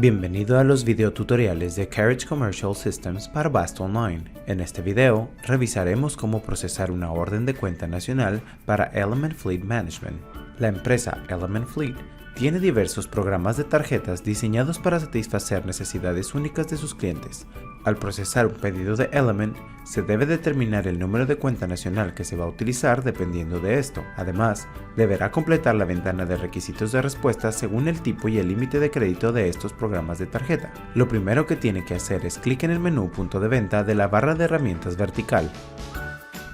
Bienvenido a los videotutoriales de Carriage Commercial Systems para BAST Online. En este video, revisaremos cómo procesar una orden de cuenta nacional para Element Fleet Management. La empresa Element Fleet tiene diversos programas de tarjetas diseñados para satisfacer necesidades únicas de sus clientes. Al procesar un pedido de Element, se debe determinar el número de cuenta nacional que se va a utilizar dependiendo de esto. Además, deberá completar la ventana de requisitos de respuesta según el tipo y el límite de crédito de estos programas de tarjeta. Lo primero que tiene que hacer es clic en el menú Punto de venta de la barra de herramientas vertical.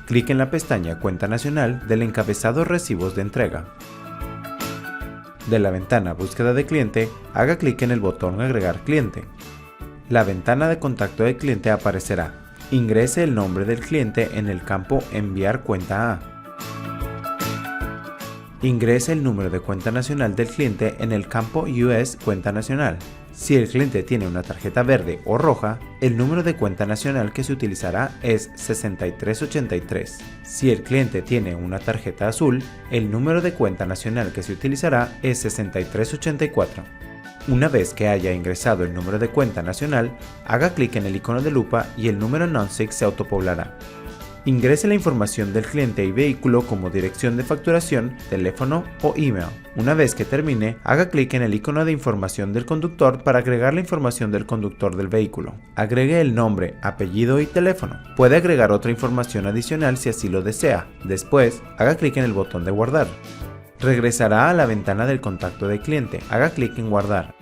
Clic en la pestaña Cuenta nacional del encabezado Recibos de entrega. De la ventana Búsqueda de cliente, haga clic en el botón Agregar cliente. La ventana de contacto del cliente aparecerá. Ingrese el nombre del cliente en el campo Enviar cuenta a. Ingrese el número de cuenta nacional del cliente en el campo US cuenta nacional. Si el cliente tiene una tarjeta verde o roja, el número de cuenta nacional que se utilizará es 6383. Si el cliente tiene una tarjeta azul, el número de cuenta nacional que se utilizará es 6384. Una vez que haya ingresado el número de cuenta nacional, haga clic en el icono de lupa y el número non-SIG se autopoblará. Ingrese la información del cliente y vehículo como dirección de facturación, teléfono o email. Una vez que termine, haga clic en el icono de información del conductor para agregar la información del conductor del vehículo. Agregue el nombre, apellido y teléfono. Puede agregar otra información adicional si así lo desea. Después, haga clic en el botón de guardar. Regresará a la ventana del contacto del cliente. Haga clic en guardar.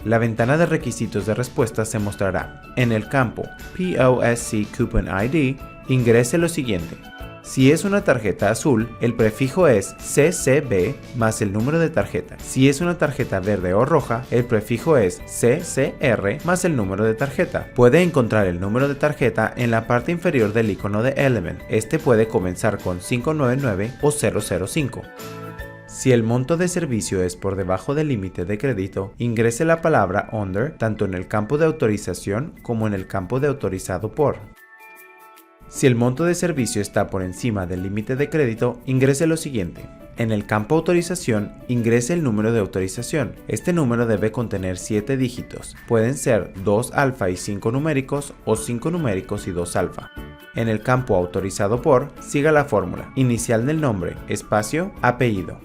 La ventana de requisitos de respuesta se mostrará. En el campo POSC Coupon ID, ingrese lo siguiente. Si es una tarjeta azul, el prefijo es CCB más el número de tarjeta. Si es una tarjeta verde o roja, el prefijo es CCR más el número de tarjeta. Puede encontrar el número de tarjeta en la parte inferior del icono de Element. Este puede comenzar con 599 o 005. Si el monto de servicio es por debajo del límite de crédito, ingrese la palabra Under tanto en el campo de autorización como en el campo de autorizado por. Si el monto de servicio está por encima del límite de crédito, ingrese lo siguiente. En el campo autorización, ingrese el número de autorización. Este número debe contener 7 dígitos. Pueden ser 2 alfa y 5 numéricos o 5 numéricos y 2 alfa. En el campo autorizado por, siga la fórmula. Inicial del nombre, espacio, apellido.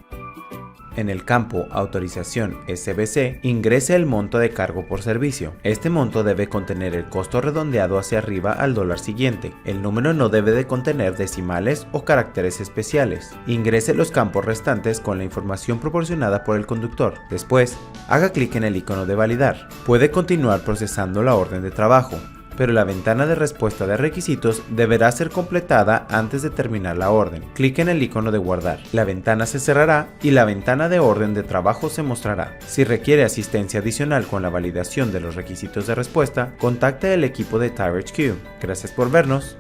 En el campo Autorización SBC, ingrese el monto de cargo por servicio. Este monto debe contener el costo redondeado hacia arriba al dólar siguiente. El número no debe de contener decimales o caracteres especiales. Ingrese los campos restantes con la información proporcionada por el conductor. Después, haga clic en el icono de validar. Puede continuar procesando la orden de trabajo, pero la ventana de respuesta de requisitos deberá ser completada antes de terminar la orden. Clic en el icono de guardar. La ventana se cerrará y la ventana de orden de trabajo se mostrará. Si requiere asistencia adicional con la validación de los requisitos de respuesta, contacte al equipo de TireHQ. Gracias por vernos.